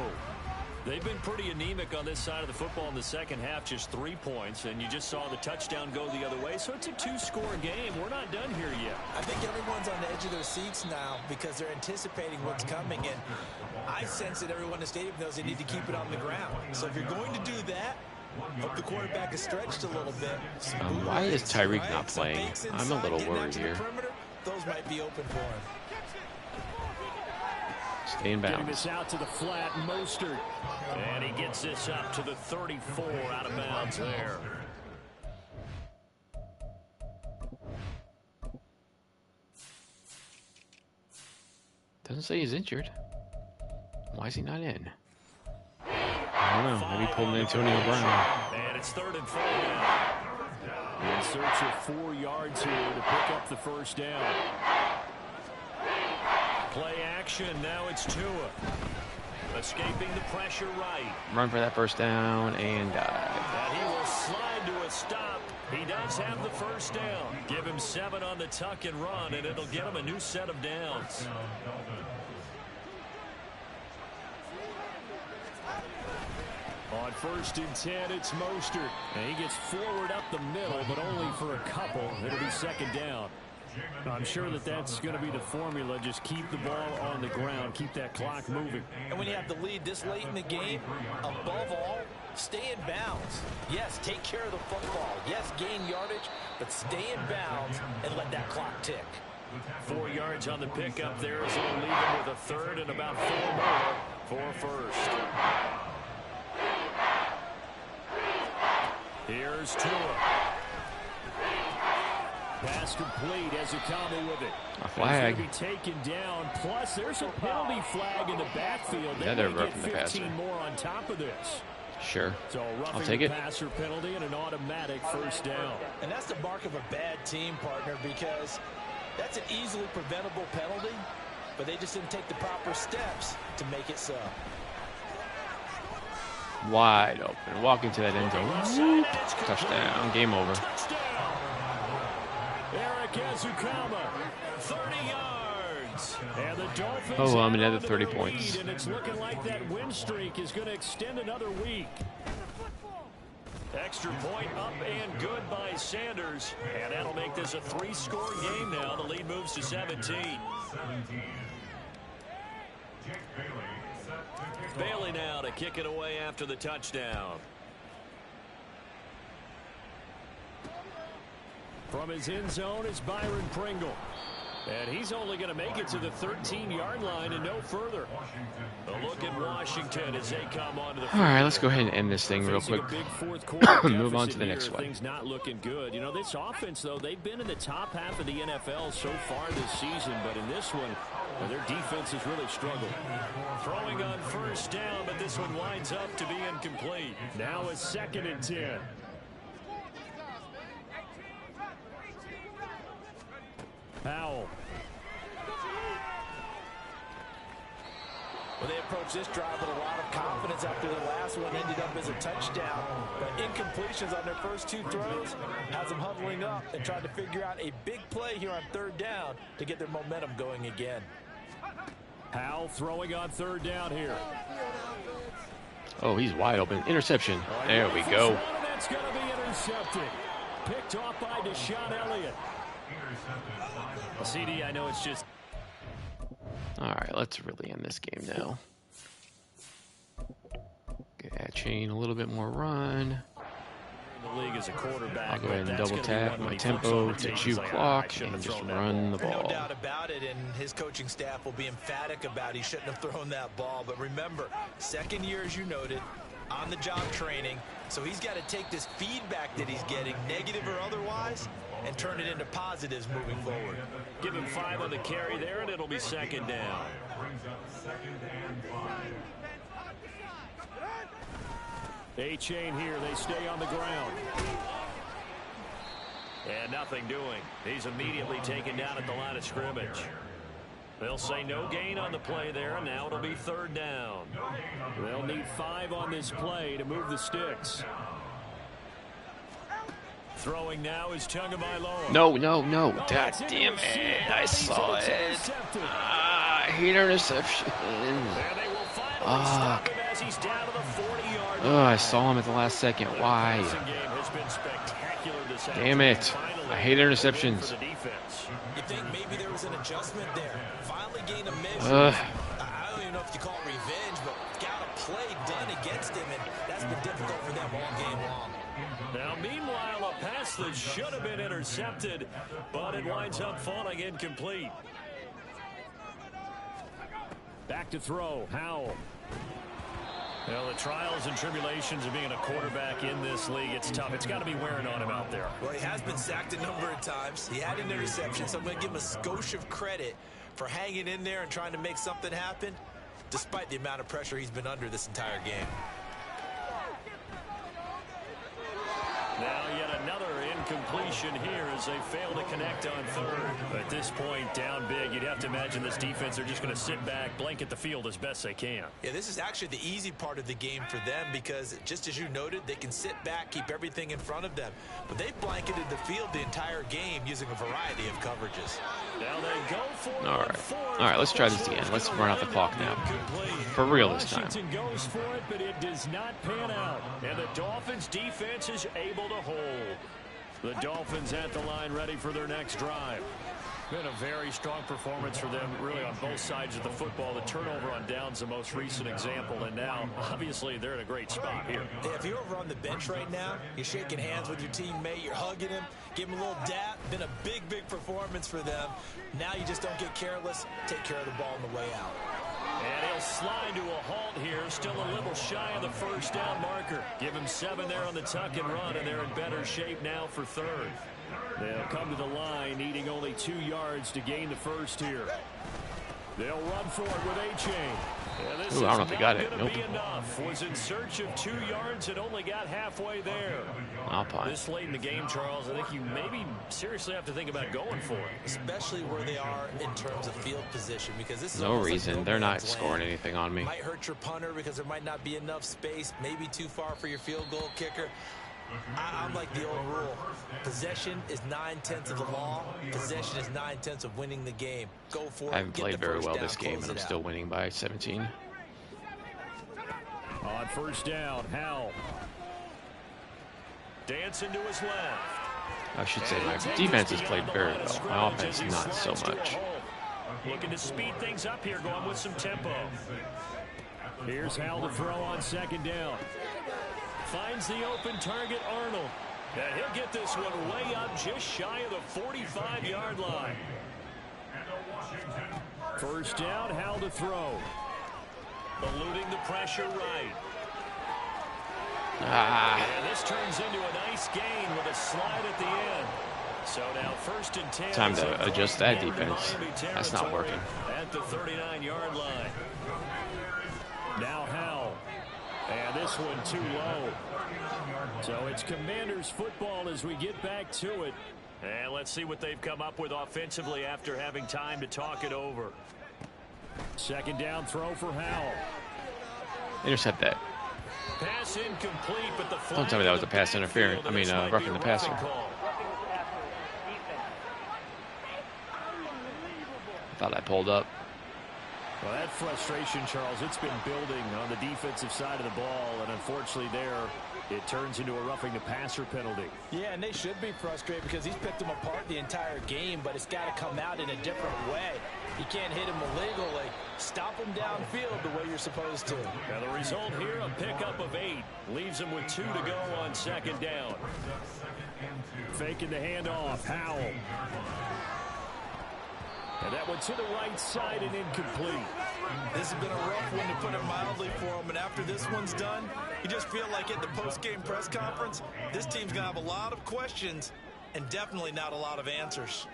They've been pretty anemic on this side of the football in the 2nd half, just 3 points, and you just saw the touchdown go the other way, so it's a 2-score game. We're not done here yet. I think everyone's on the edge of their seats now because they're anticipating what's coming, and I sense that everyone in the stadium knows they need to keep it on the ground. So if you're going to do that, hope the quarterback is stretched a little bit. Why is Tyreek not playing? I'm a little worried here. Those might be open for him. Stay in Getting bounds. this out to the flat, Mostert. And he gets this up to the 34 out of bounds there. Doesn't say he's injured. Why is he not in? I don't know. Maybe pulled an Antonio Brown. And it's 3rd and 4 now. In search of 4 yards here to pick up the 1st down. Play action. Now it's Tua. Escaping the pressure right. Run for that 1st down and dive. And he will slide to a stop. He does have the 1st down. Give him 7 on the tuck and run, and it'll get him a new set of downs. On On 1st and 10, it's Mostert. And he gets forward up the middle, but only for a couple. It'll be 2nd down. I'm sure that's going to be the formula. Just keep the ball on the ground. Keep that clock moving. And when you have the lead this late in the game, above all, stay in bounds. Yes, take care of the football. Yes, gain yardage, but stay in bounds and let that clock tick. 4 yards on the pickup there, as it'll leave him with a 3rd and about 4 more for 1st. Here's Tua. Pass complete as a combo with it. A flag. Be taken down. Plus, there's a penalty flag in the backfield. Yeah, they're roughing the passer. 15 more on top of this. Sure. So I'll take it. Passer penalty and an automatic 1st down. And that's the mark of a bad team, partner, because that's an easily preventable penalty, but they just didn't take the proper steps to make it so. Wide open. Walking to that end zone. Whoop. Touchdown. Game over. Eric Ezukama, 30 yards. And the Dolphins oh, well, another 30 points. And it's looking like that win streak is going to extend another week. Extra point up and good by Sanders. And that'll make this a 3-score game now. The lead moves to 17. Bailey now to kick it away after the touchdown. From his end zone is Byron Pringle. And he's only going to make it to the 13-yard line and no further. A look at Washington as they come onto the field. All right, let's go ahead and end this thing real quick. Move on to the next one. Things not looking good. You know, this offense, though, they've been in the top half of the NFL so far this season. But in this one, well, their defense has really struggled. Throwing on 1st down, but this one winds up to be incomplete. Now it's 2nd and 10. Powell. Well, they approached this drive with a lot of confidence after the last one ended up as a touchdown. But incompletions on their first 2 throws has them huddling up and trying to figure out a big play here on 3rd down to get their momentum going again. Powell throwing on 3rd down here. Oh, he's wide open. Interception. There we go. That's going to be intercepted. Picked off by Deshaun Elliott. Well, CD, I know it's just... All right, let's really end this game now. Get that chain a little bit more run. The league as a quarterback. I'll go ahead and double tap my tempo to chew clock and just run the ball. No doubt about it, and his coaching staff will be emphatic about he shouldn't have thrown that ball. But remember, 2nd year, as you noted, on-the-job training. So he's got to take this feedback that he's getting, negative or otherwise, and turn it into positives moving forward. Give him 5 on the carry there, and it'll be 2nd down. A-chain here. They stay on the ground. And nothing doing. He's immediately taken down at the line of scrimmage. They'll say no gain on the play there, and now it'll be 3rd down. They'll need 5 on this play to move the sticks. Throwing now is Tagovailoa. No. God damn it. I saw it. I hate interception. I saw him at the last second. Why? Damn it. I hate interceptions. You think maybe there was an adjustment there? Finally gained a measure. I don't even know if you call it revenge, but got a play done against him, and that's been difficult for them all game long. Now, meanwhile, a pass that should have been intercepted, but it winds up falling incomplete. Back to throw, Howell. Well, the trials and tribulations of being a quarterback in this league, it's tough. It's got to be wearing on him out there. Well, he has been sacked a number of times. He had an interception, so I'm going to give him a skosh of credit for hanging in there and trying to make something happen, despite the amount of pressure he's been under this entire game. Now yet another incompletion here as they fail to connect on third. At this point, down big, you'd have to imagine this defense, they're just going to sit back, blanket the field as best they can. Yeah, this is actually the easy part of the game for them because, just as you noted, they can sit back, keep everything in front of them. But they've blanketed the field the entire game using a variety of coverages. Now they go for All right, let's try this again. Let's run out the clock now. For real this time. Washington goes for it, but it does not pan out. And the Dolphins defense is able to hold. The Dolphins at the line ready for their next drive. Been a very strong performance for them, really, on both sides of the football. The turnover on downs, the most recent example, and now, obviously, they're in a great spot here. Yeah, if you're over on the bench right now, you're shaking hands with your teammate, you're hugging him, give him a little dap. Been a big, big performance for them. Now you just don't get careless. Take care of the ball on the way out. And he'll slide to a halt here, still a little shy of the first down marker. Give him 7 there on the tuck and run, and they're in better shape now for third. They'll come to the line, needing only 2 yards to gain the first here. They'll run for it with A-Chain. Ooh, I don't know if they got it. Nope. Was in search of 2 yards and only got halfway there. Alpine. This late in the game, Charles, I think you maybe seriously have to think about going for it. Especially where they are in terms of field position, because this is no reason. like they're not scoring anything on me. Might hurt your punter because there might not be enough space, maybe too far for your field goal kicker. I'm like the old rule. Possession is 9/10 of the law. Possession is 9/10 of winning the game. Go for it. I haven't played very well this game, and I'm still winning by 17. On first down, Howell. Dancing to his left. I should say my defense has played very well. My offense, not so much. Looking to speed things up here, going with some tempo. Here's Howell to throw on second down. Finds the open target, Arnold. And he'll get this one way up just shy of the 45-yard line. First down, Howell to throw. Eluding the pressure right. And this turns into a nice gain with a slide at the end. So now first and 10. Time to adjust that defense. That's not working. At the 39-yard line. Now Howell. And this one too low. So it's Commanders football as we get back to it. And let's see what they've come up with offensively after having time to talk it over. Second down throw for Howell. Intercept that. Pass incomplete, but the Don't tell me that was a pass interference. I mean, roughing the passer. Thought I pulled up. Well, that frustration, Charles, it's been building on the defensive side of the ball, and unfortunately there, it turns into a roughing the passer penalty. Yeah, and they should be frustrated because he's picked them apart the entire game, but it's got to come out in a different way. You can't hit him illegally. Stop him downfield the way you're supposed to. Now the result here, a pickup of 8. Leaves him with 2 to go on second down. Faking the handoff, Howell. And that one to the right side and incomplete. This has been a rough one, to put it mildly, for him. And after this one's done, you just feel like at the post-game press conference, this team's going to have a lot of questions and definitely not a lot of answers.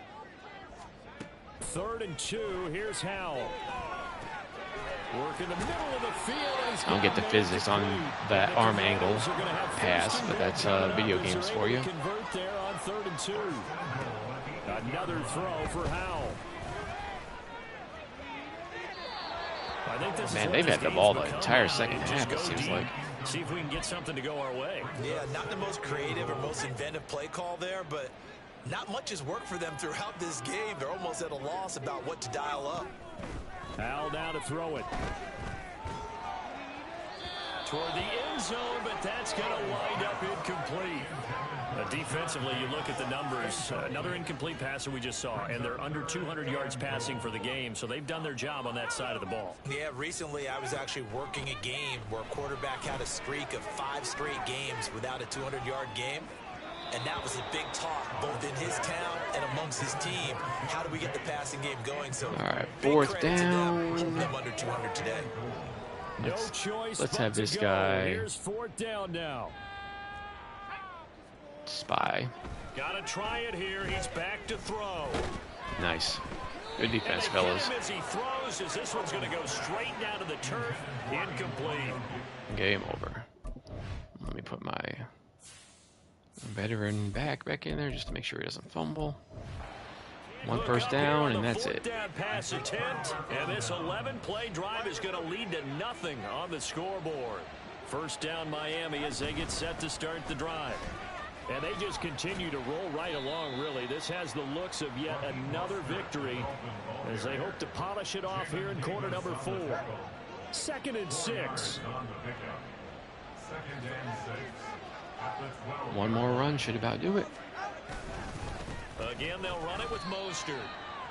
3rd and 2. Here's Howell. Work in the middle of the field. I don't get the physics on that arm angle pass, but that's video games for you. Convert there on 3rd and 2. Another throw for Howell. I think this Man, they've had the ball the entire second half, it seems like. See if we can get something to go our way. Yeah, not the most creative or most inventive play call there, but not much has worked for them throughout this game. They're almost at a loss about what to dial up. Howell now to throw it. Toward the end zone, but that's going to wind up incomplete. Defensively, you look at the numbers. Another incomplete passer we just saw, and they're under 200 yards passing for the game, so they've done their job on that side of the ball. Yeah, recently I was actually working a game where a quarterback had a streak of 5 straight games without a 200-yard game. And that was a big talk, both in his town and amongst his team. How do we get the passing game going? So, all right, 4th down. Them under 200 today. Let's have this guy. Here's 4th down now. Spy. Gotta try it here. He's back to throw. Nice. Good defense, fellas. As he throws, as this one's going to go straight down to the turf. Incomplete. Game over. Let me put my Veteran back in there just to make sure he doesn't fumble. One first down, and that's it. Down pass attempt, and this 11-play drive is going to lead to nothing on the scoreboard. First down Miami as they get set to start the drive. And they just continue to roll right along, really. This has the looks of yet another victory as they hope to polish it off here in quarter number 4. 2nd and 6. One more run should about do it. Again, they'll run it with Mostert.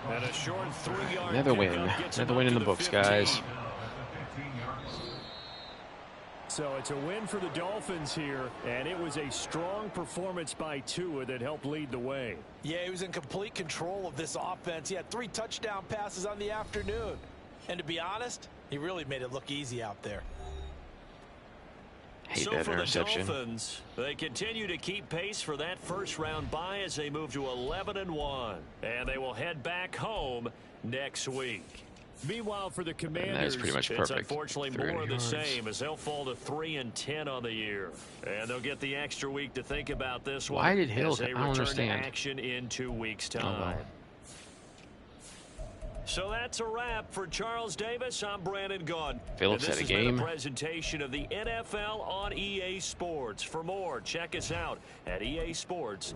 And a short 3-yard Another win. Another win in the books, guys. So it's a win for the Dolphins here, and it was a strong performance by Tua that helped lead the way. Yeah, he was in complete control of this offense. He had 3 touchdown passes on the afternoon. And to be honest, he really made it look easy out there. Hate so that for interception. The Dolphins, they continue to keep pace for that first-round bye as they move to 11-1. And they will head back home next week. Meanwhile, for the Commanders, that is pretty much it's perfect. unfortunately more of the same as they'll fall to 3-10 on the year. And they'll get the extra week to think about this one. Why did Hill? As they I don't return understand. To action in 2 weeks' time. Oh, well. So that's a wrap for Charles Davis. I'm Brandon Gaudin. Phillips had a game. This has been a presentation of the NFL on EA Sports. For more, check us out at EA Sports.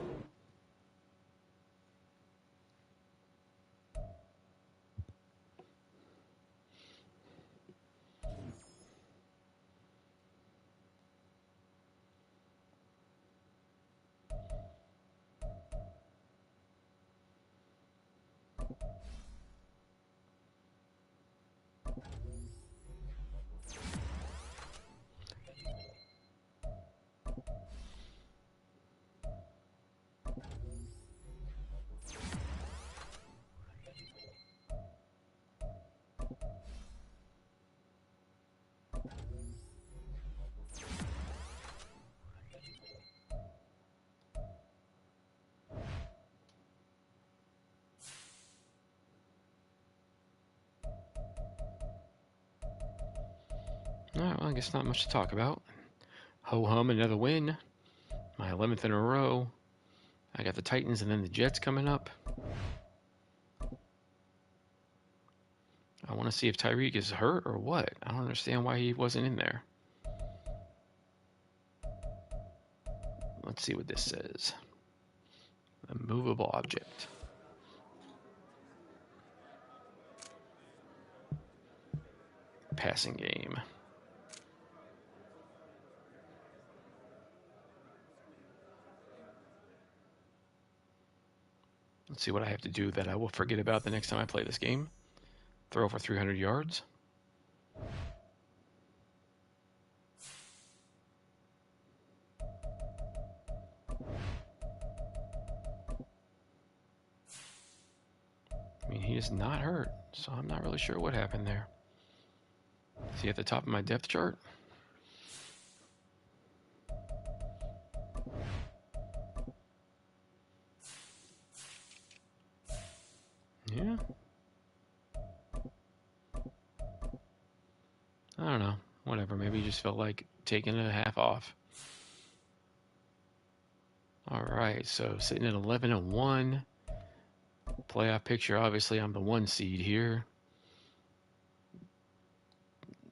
All right, well, I guess not much to talk about. Ho-hum, another win. My 11th in a row. I got the Titans and then the Jets coming up. I want to see if Tyreek is hurt or what. I don't understand why he wasn't in there. Let's see what this says. A movable object. Passing game. Let's see what I have to do that I will forget about the next time I play this game. Throw for 300 yards. I mean, he is not hurt, so I'm not really sure what happened there. Is he at the top of my depth chart? Yeah. I don't know. Whatever. Maybe he just felt like taking a half off. All right. So sitting at 11-1. Playoff picture. Obviously, I'm the 1 seed here.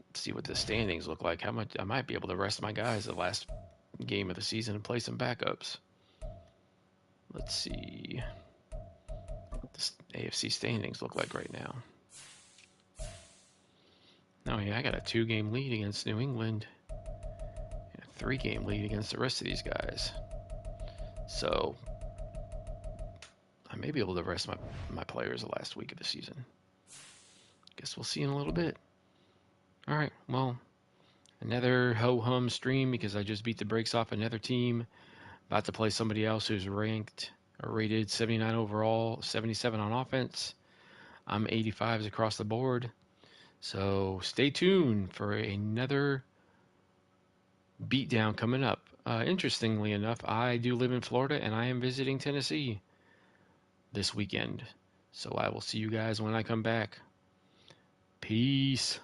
Let's see what the standings look like. How much I might be able to rest my guys the last game of the season and play some backups. Let's see. The AFC standings look like right now. Oh yeah, I got a 2-game lead against New England and a 3-game lead against the rest of these guys. So I may be able to rest my players the last week of the season. Guess we'll see in a little bit. All right, well, another ho-hum stream because I just beat the brakes off another team. About to play somebody else who's ranked or rated 79 overall, 77 on offense. I'm 85s across the board. So stay tuned for another beatdown coming up. Interestingly enough, I do live in Florida and I am visiting Tennessee this weekend. So I will see you guys when I come back. Peace.